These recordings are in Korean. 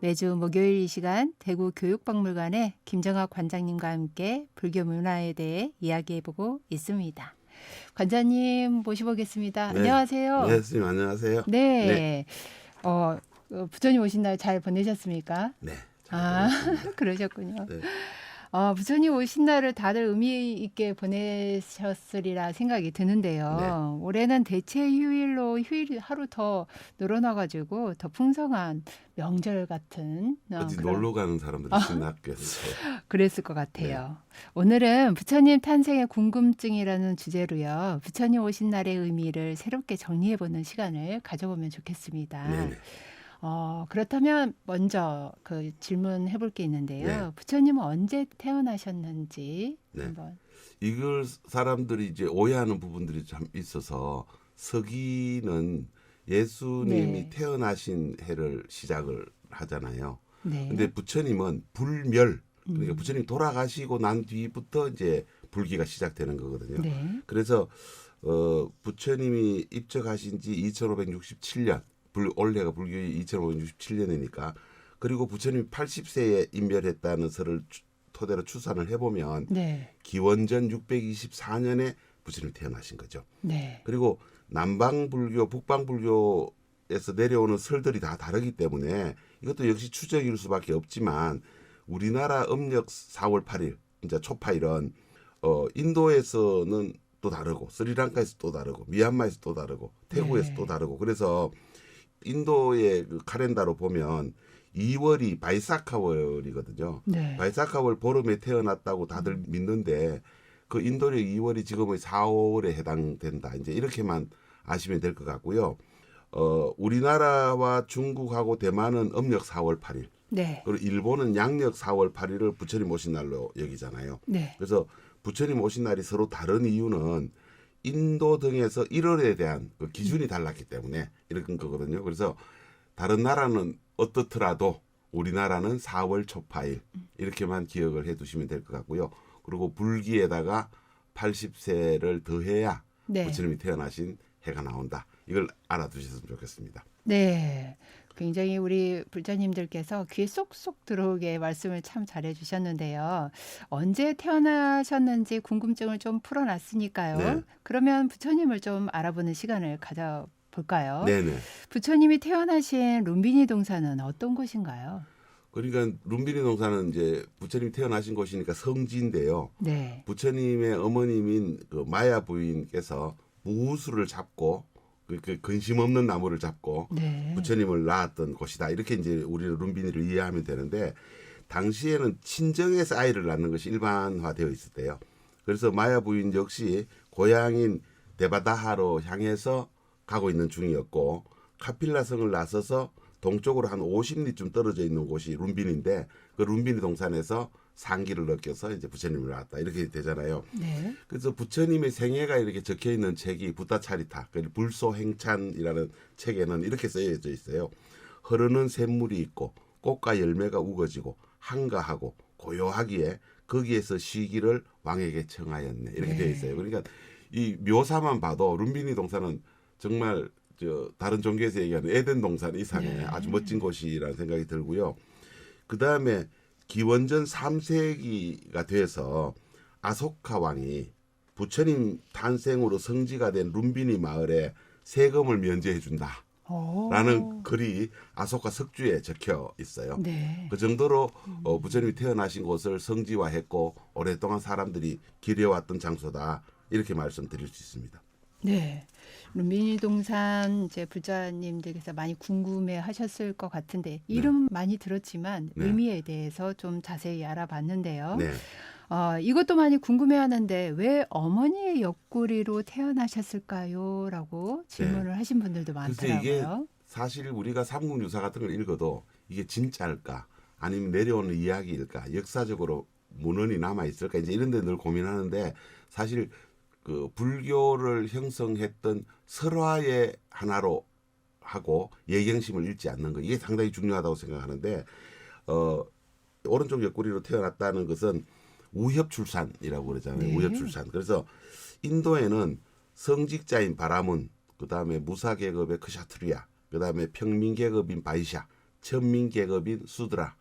매주 목요일 이 시간 대구 교육박물관의 김정학 관장님과 함께 불교 문화에 대해 이야기해보고 있습니다. 관장님 모셔보겠습니다. 네. 안녕하세요. 네, 선생님 안녕하세요. 네. 부처님 오신 날 잘 보내셨습니까? 네. 그러셨군요. 네. 부처님 오신 날을 다들 의미 있게 보내셨으리라 생각이 드는데요. 네. 올해는 대체 휴일로 휴일이 하루 더 늘어나가지고 더 풍성한 명절 같은 어디 그런 놀러 가는 사람들이 신났겠어요. 그랬을 것 같아요. 오늘은 부처님 탄생의 궁금증이라는 주제로요. 부처님 오신 날의 의미를 새롭게 정리해보는 시간을 가져보면 좋겠습니다. 네네. 그렇다면 먼저 그 질문해 볼 게 있는데요. 네. 부처님은 언제 태어나셨는지 네. 한번. 이걸 사람들이 이제 오해하는 부분들이 참 있어서 서기는 예수님이 네. 태어나신 해를 시작을 하잖아요. 네. 근데 부처님은 불멸, 그러니까 음. 부처님 돌아가시고 난 뒤부터 이제 불기가 시작되는 거거든요. 네. 그래서 부처님이 입적하신 지 2567년, 올해가 불교의 2567년이니까, 그리고 부처님이 80세에 인멸했다는 설을 토대로 추산을 해보면 네. 기원전 624년에 부처님이 태어나신 거죠. 네. 그리고 남방불교, 북방불교에서 내려오는 설들이 다 다르기 때문에 이것도 역시 추정일 수밖에 없지만, 우리나라 음력 4월 8일, 진짜 초파일은 인도에서는 또 다르고, 스리랑카에서 또 다르고, 미얀마에서 또 다르고, 태국에서 네. 또 다르고, 그래서 인도의 그 카렌다로 보면 2월이 바이사카월이거든요. 네. 바이사카월 보름에 태어났다고 다들 믿는데, 그 인도의 2월이 지금의 4월에 해당된다. 이제 이렇게만 아시면 될 것 같고요. 우리나라와 중국하고 대만은 음력 4월 8일. 네. 그리고 일본은 양력 4월 8일을 부처님 오신 날로 여기잖아요. 네. 그래서 부처님 오신 날이 서로 다른 이유는 인도 등에서 1월에 대한 그 기준이 달랐기 때문에 이런 거거든요. 그래서 다른 나라는 어떻더라도 우리나라는 4월 초파일 이렇게만 기억을 해두시면 될 것 같고요. 그리고 불기에다가 80세를 더해야 네. 부처님이 태어나신 해가 나온다. 이걸 알아두셨으면 좋겠습니다. 네. 굉장히 우리 불자님들께서 귀에 쏙쏙 들어오게 말씀을 참 잘해 주셨는데요. 언제 태어나셨는지 궁금증을 좀 풀어놨으니까요. 네. 그러면 부처님을 좀 알아보는 시간을 가져볼까요? 네네. 부처님이 태어나신 룸비니 동산은 어떤 곳인가요? 그러니까 룸비니 동산은 이제 부처님이 태어나신 곳이니까 성지인데요. 네. 부처님의 어머님인 그 마야 부인께서 무후수를 잡고 그 근심 없는 나무를 잡고 네. 부처님을 낳았던 곳이다. 이렇게 이제 우리는 룸비니를 이해하면 되는데, 당시에는 친정에서 아이를 낳는 것이 일반화되어 있었대요. 그래서 마야 부인 역시 고향인 데바다하로 향해서 가고 있는 중이었고, 카필라성을 나서서 동쪽으로 한 50리쯤 떨어져 있는 곳이 룸비니인데, 그 룸비니 동산에서 상기를 느껴서 이제 부처님을 낳았다. 이렇게 되잖아요. 네. 그래서 부처님의 생애가 이렇게 적혀 있는 책이 부타차리타, 불소행찬이라는 책에는 이렇게 쓰여져 있어요. 흐르는 샘물이 있고 꽃과 열매가 우거지고 한가하고 고요하기에 거기에서 쉬기를 왕에게 청하였네. 이렇게 네. 되어 있어요. 그러니까 이 묘사만 봐도 룸비니 동산은 정말 다른 종교에서 얘기하는 에덴 동산 이상의 네. 아주 멋진 곳이라는 생각이 들고요. 그 다음에 기원전 3세기가 돼서 아소카 왕이 부처님 탄생으로 성지가 된 룸비니 마을에 세금을 면제해 준다 라는 글이 아소카 석주에 적혀 있어요. 네. 그 정도로 부처님이 태어나신 곳을 성지화했고 오랫동안 사람들이 기려왔던 장소다, 이렇게 말씀드릴 수 있습니다. 네. 룸비니 동산 이제 부자님들께서 많이 궁금해 하셨을 것 같은데, 이름 많이 들었지만 네. 의미에 대해서 좀 자세히 알아봤는데요. 네. 이것도 많이 궁금해 하는데, 왜 어머니의 옆구리로 태어나셨을까요? 라고 질문을 하신 분들도 글쎄 이게 많더라고요. 사실 우리가 삼국유사 같은 걸 읽어도 이게 진짜일까 아니면 내려오는 이야기일까, 역사적으로 문헌이 남아있을까, 이제 이런 데 늘 고민하는데, 사실 그 불교를 형성했던 설화의 하나로 하고 예경심을 잃지 않는 것, 이게 상당히 중요하다고 생각하는데, 오른쪽 옆구리로 태어났다는 것은 우협출산이라고 그러잖아요. 네. 우협출산. 그래서 인도에는 성직자인 바라문, 그 다음에 무사계급의 크샤트리아, 그 다음에 평민계급인 바이샤, 천민 계급인 수드라.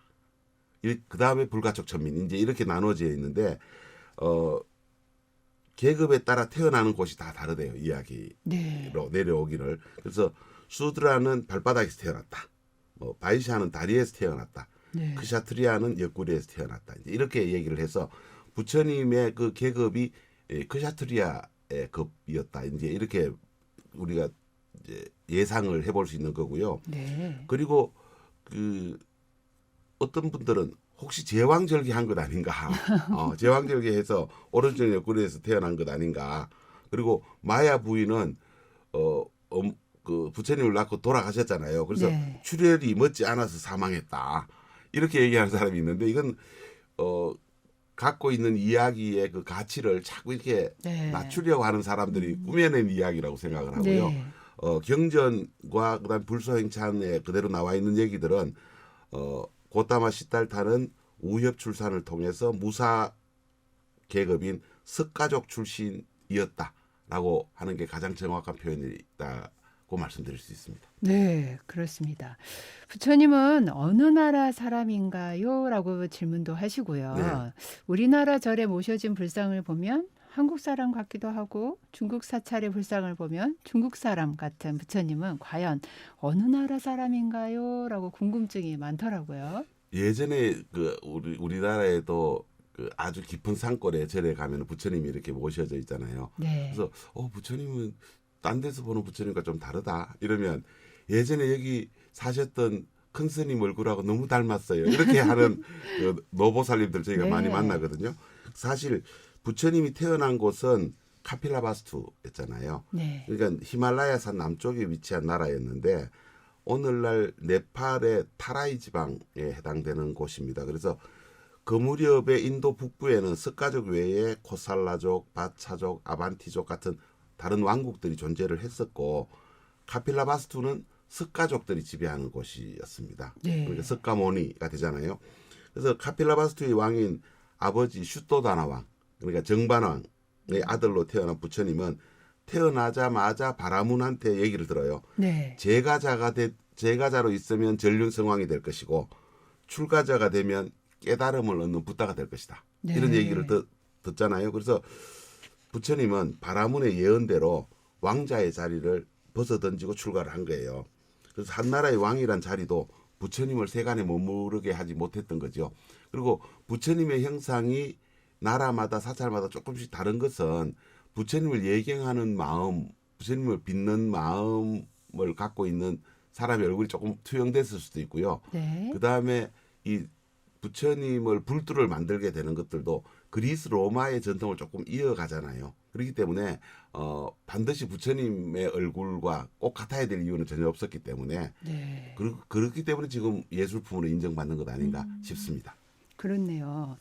그 다음에 불가촉 천민 이제 이렇게 나눠져 있는데 계급에 따라 태어나는 곳이 다 다르대요. 이야기로 네. 내려오기를. 그래서 수드라는 발바닥에서 태어났다. 바이샤는 다리에서 태어났다. 네. 크샤트리아는 옆구리에서 태어났다. 이제 이렇게 얘기를 해서 부처님의 그 계급이 크샤트리아의 급이었다. 이제 이렇게 우리가 이제 예상을 해볼 수 있는 거고요. 네. 그리고 그 어떤 분들은 혹시 제왕절개한 것 아닌가? 제왕절개해서 오른쪽 옆구리에서 태어난 것 아닌가? 그리고 마야 부인은 그 부처님을 낳고 돌아가셨잖아요. 그래서 네. 출혈이 멎지 않아서 사망했다. 이렇게 얘기하는 사람이 있는데 이건 갖고 있는 이야기의 그 가치를 자꾸 이렇게 네. 낮추려고 하는 사람들이 꾸며낸 이야기라고 생각을 하고요. 네. 경전과 그다음 불소행찬에 그대로 나와 있는 얘기들은 고타마 시달타는 우협 출산을 통해서 무사 계급인 석가족 출신이었다라고 하는 게 가장 정확한 표현이다고 말씀드릴 수 있습니다. 네, 그렇습니다. 부처님은 어느 나라 사람인가요? 라고 질문도 하시고요. 네. 우리나라 절에 모셔진 불상을 보면 한국 사람 같기도 하고 중국 사찰의 불상을 보면 중국 사람 같은 부처님은 과연 어느 나라 사람인가요? 라고 궁금증이 많더라고요. 예전에 그 우리나라에도 그 아주 깊은 산골에 절에 가면 부처님이 이렇게 모셔져 있잖아요. 네. 그래서 부처님은 딴 데서 보는 부처님과 좀 다르다 이러면 예전에 여기 사셨던 큰 스님 얼굴하고 너무 닮았어요. 이렇게 하는 그 노보살님들 저희가 네. 많이 만나거든요. 사실 부처님이 태어난 곳은 카필라바스투였잖아요. 네. 그러니까 히말라야산 남쪽에 위치한 나라였는데 오늘날 네팔의 타라이 지방에 해당되는 곳입니다. 그래서 그 무렵에 인도 북부에는 석가족 외에 코살라족, 바차족, 아반티족 같은 다른 왕국들이 존재를 했었고 카필라바스투는 석가족들이 지배하는 곳이었습니다. 네. 그러니까 석가모니가 되잖아요. 그래서 카필라바스투의 왕인 아버지 슈토다나 왕, 그러니까 정반왕의 아들로 태어난 부처님은 태어나자마자 바라문한테 얘기를 들어요. 네. 제가자로 있으면 전륜성왕이 될 것이고 출가자가 되면 깨달음을 얻는 붓다가 될 것이다. 네. 이런 얘기를 듣잖아요. 그래서 부처님은 바라문의 예언대로 왕자의 자리를 벗어던지고 출가를 한 거예요. 그래서 한 나라의 왕이란 자리도 부처님을 세간에 머무르게 하지 못했던 거죠. 그리고 부처님의 형상이 나라마다 사찰마다 조금씩 다른 것은 부처님을 예경하는 마음, 부처님을 빚는 마음을 갖고 있는 사람의 얼굴이 조금 투영됐을 수도 있고요. 네. 그 다음에 이 부처님을 불두를 만들게 되는 것들도 그리스 로마의 전통을 조금 이어가잖아요. 그렇기 때문에 반드시 부처님의 얼굴과 꼭 같아야 될 이유는 전혀 없었기 때문에 네. 그렇기 때문에 지금 예술품으로 인정받는 것 아닌가 싶습니다. 그렇네요.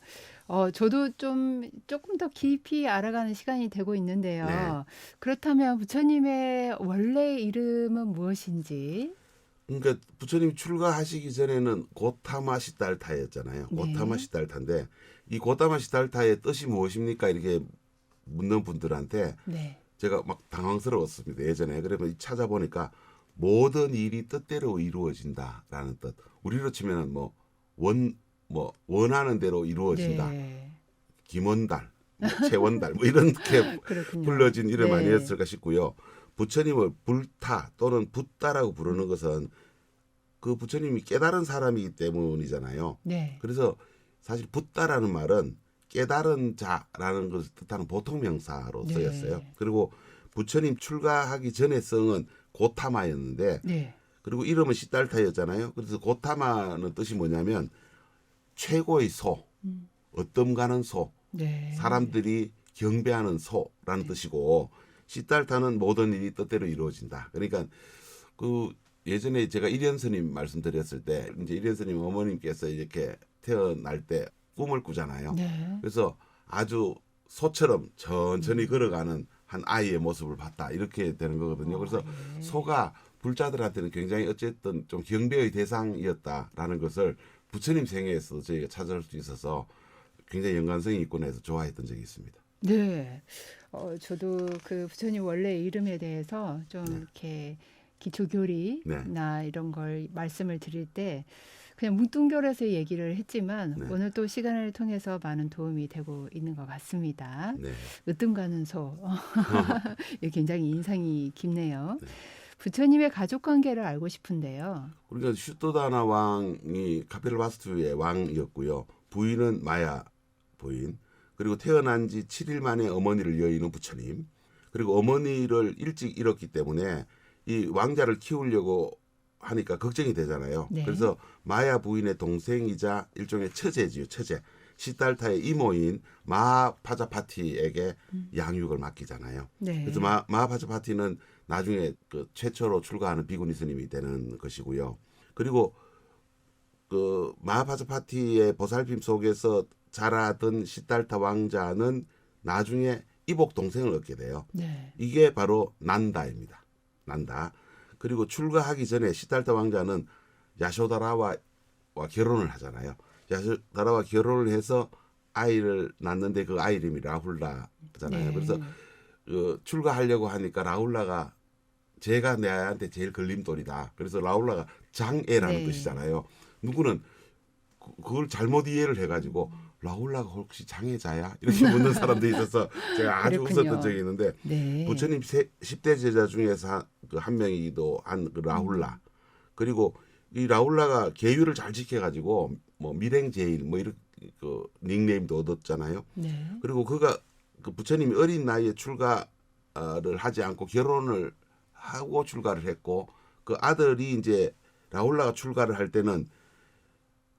저도 조금 더 깊이 알아가는 시간이 되고 있는데요. 네. 그렇다면 부처님의 원래 이름은 무엇인지? 그러니까 부처님이 출가하시기 전에는 고타마 시달타였잖아요. 네. 고타마 시달타인데 이 고타마 시달타의 뜻이 무엇입니까? 이렇게 묻는 분들한테 네. 제가 막 당황스러웠습니다. 예전에. 그러면 찾아보니까 모든 일이 뜻대로 이루어진다라는 뜻. 우리로 치면은 원하는 대로 이루어진다. 네. 김원달, 최원달 이렇게 그렇군요. 불러진 이름 네. 아니었을까 싶고요. 부처님을 불타 또는 붓다라고 부르는 것은 그 부처님이 깨달은 사람이기 때문이잖아요. 네. 그래서 사실 붓다라는 말은 깨달은 자라는 것을 뜻하는 보통 명사로 네. 쓰였어요. 그리고 부처님 출가하기 전의 성은 고타마였는데 네. 그리고 이름은 시달타였잖아요. 그래서 고타마는 뜻이 뭐냐면 최고의 소, 어뜸가는 소, 네. 사람들이 경배하는 소라는 뜻이고 시달타는 모든 일이 뜻대로 이루어진다. 그러니까 그 예전에 제가 일현스님 말씀드렸을 때 이제 일현스님 어머님께서 이렇게 태어날 때 꿈을 꾸잖아요. 네. 그래서 아주 소처럼 천천히 걸어가는 한 아이의 모습을 봤다. 이렇게 되는 거거든요. 그래서 예. 소가 불자들한테는 굉장히 어쨌든 좀 경배의 대상이었다라는 것을 부처님 생애에서 저희가 찾아올 수 있어서 굉장히 연관성이 있구나 해서 좋아했던 적이 있습니다. 네. 저도 그 부처님 원래 이름에 대해서 좀 네. 이렇게 기초교리나 이런 걸 말씀을 드릴 때 그냥 뭉뚱그려서 얘기를 했지만 네. 오늘 또 시간을 통해서 많은 도움이 되고 있는 것 같습니다. 네. 으뜸 가는 소. 이게 굉장히 인상이 깊네요. 네. 부처님의 가족 관계를 알고 싶은데요. 우리가 슈토다나 왕이 카필바스투의 왕이었고요. 부인은 마야 부인. 그리고 태어난 지 7일 만에 어머니를 여의는 부처님. 그리고 어머니를 일찍 잃었기 때문에 이 왕자를 키우려고 하니까 걱정이 되잖아요. 네. 그래서 마야 부인의 동생이자 일종의 처제지요. 처제. 시달타의 이모인 마하파자파티에게 양육을 맡기잖아요. 네. 그래서 마하파자파티는 나중에 그 최초로 출가하는 비구니 스님이 되는 것이고요. 그리고 그 마하파자파티의 보살핌 속에서 자라던 시달타 왕자는 나중에 이복 동생을 얻게 돼요. 네. 이게 바로 난다입니다. 난다. 그리고 출가하기 전에 시달타 왕자는 야쇼다라와 결혼을 하잖아요. 야쇼다라와 결혼을 해서 아이를 낳는데 그 아이 이름이 라훌라잖아요. 네. 그래서 출가하려고 하니까 라훌라가 제가 내한테 제일 걸림돌이다. 그래서 라훌라가 장애라는 네. 뜻이잖아요. 누구는 그걸 잘못 이해를 해가지고 라훌라가 혹시 장애자야? 이렇게 묻는 사람도 있어서 제가 아주 그렇군요. 웃었던 적이 있는데 네. 부처님 10대 제자 중에서 한 명이기도 한 그 라훌라. 그리고 이 라훌라가 계율을 잘 지켜가지고 뭐 밀행제일 뭐 이런 그 닉네임도 얻었잖아요. 네. 그리고 그가 그 부처님이 어린 나이에 출가를 하지 않고 결혼을 하고 출가를 했고 그 아들이 이제 라훌라가 출가를 할 때는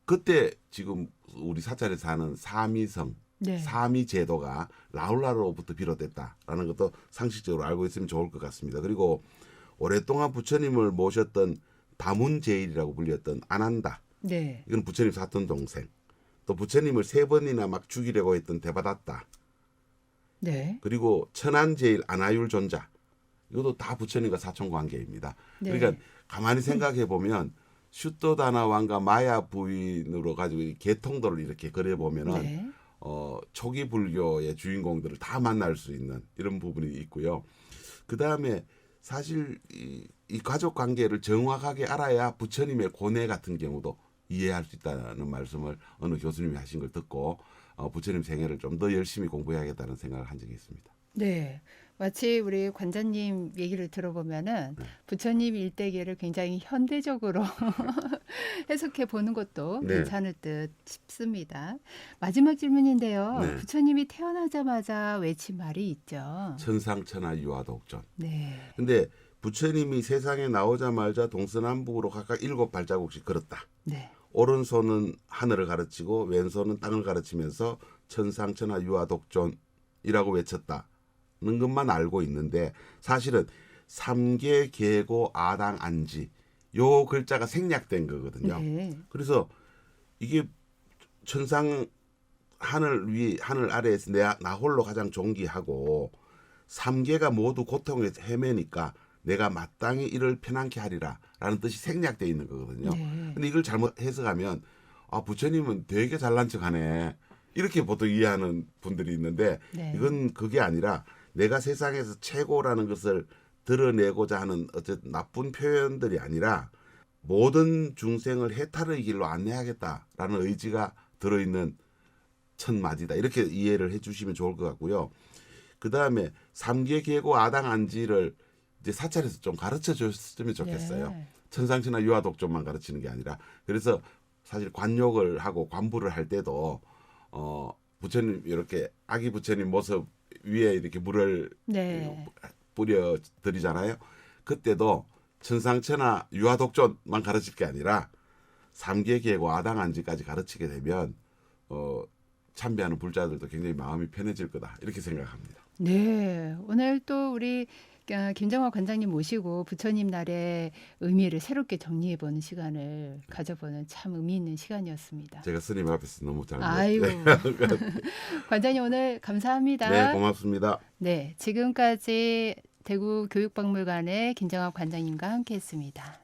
그때 지금 우리 사찰에서 하는 사미성, 네. 사미 제도가 라훌라로부터 비롯됐다라는 것도 상식적으로 알고 있으면 좋을 것 같습니다. 그리고 오랫동안 부처님을 모셨던 다문제일이라고 불렸던 아난다. 네. 이건 부처님 사촌 동생. 또 부처님을 3번이나 막 죽이려고 했던 데바다tta. 네. 그리고 천안제일 아나율 존자. 이것도 다 부처님과 사촌 관계입니다. 네. 그러니까 가만히 생각해 보면 슈토다나 왕과 마야 부인으로 가지고 이 계통도를 이렇게 그려 보면은 네. 초기 불교의 주인공들을 다 만날 수 있는 이런 부분이 있고요. 그 다음에 사실 이 가족 관계를 정확하게 알아야 부처님의 고뇌 같은 경우도 이해할 수 있다는 말씀을 어느 교수님이 하신 걸 듣고 부처님 생애를 좀 더 열심히 공부해야겠다는 생각을 한 적이 있습니다. 네. 마치 우리 관장님 얘기를 들어보면은 부처님 일대기를 굉장히 현대적으로 해석해 보는 것도 네. 괜찮을 듯 싶습니다. 마지막 질문인데요. 네. 부처님이 태어나자마자 외친 말이 있죠. 천상천하 유아독존. 네. 근데 부처님이 세상에 나오자마자 동서남북으로 각각 7발자국씩 걸었다. 네. 오른손은 하늘을 가르치고 왼손은 땅을 가르치면서 천상천하 유아독존이라고 외쳤다는 것만 알고 있는데 사실은 삼계 계고 아당 안지 요 글자가 생략된 거거든요. 네. 그래서 이게 천상 하늘 위 하늘 아래에서 나 홀로 가장 존귀하고 삼계가 모두 고통에 헤매니까 내가 마땅히 이를 편안케 하리라라는 뜻이 생략되어 있는 거거든요. 네. 근데 이걸 잘못 해석하면 부처님은 되게 잘난 척하네 이렇게 보통 이해하는 분들이 있는데 네. 이건 그게 아니라 내가 세상에서 최고라는 것을 드러내고자 하는 어쨌든 나쁜 표현들이 아니라 모든 중생을 해탈의 길로 안내하겠다라는 의지가 들어있는 첫 마디다 이렇게 이해를 해주시면 좋을 것 같고요. 그 다음에 삼계 계고 아당 안지를 이제 사찰에서 좀 가르쳐 줬으면 좋겠어요. 네. 천상천하 유아독존만 가르치는 게 아니라 그래서 사실 관욕을 하고 관부를 할 때도 부처님 이렇게 아기 부처님 모습 위에 이렇게 물을 네. 뿌려 드리잖아요. 그때도 천상천하 유아독존만 가르칠 게 아니라 삼계 계고 아당 안지까지 가르치게 되면 참배하는 불자들도 굉장히 마음이 편해질 거다 이렇게 생각합니다. 네. 오늘 또 우리 김정화 관장님 모시고 부처님 날의 의미를 새롭게 정리해보는 시간을 가져보는 참 의미 있는 시간이었습니다. 제가 스님 앞에서 너무 잘 아이고. 관장님 오늘 감사합니다. 네, 고맙습니다. 네, 지금까지 대구교육박물관의 김정화 관장님과 함께했습니다.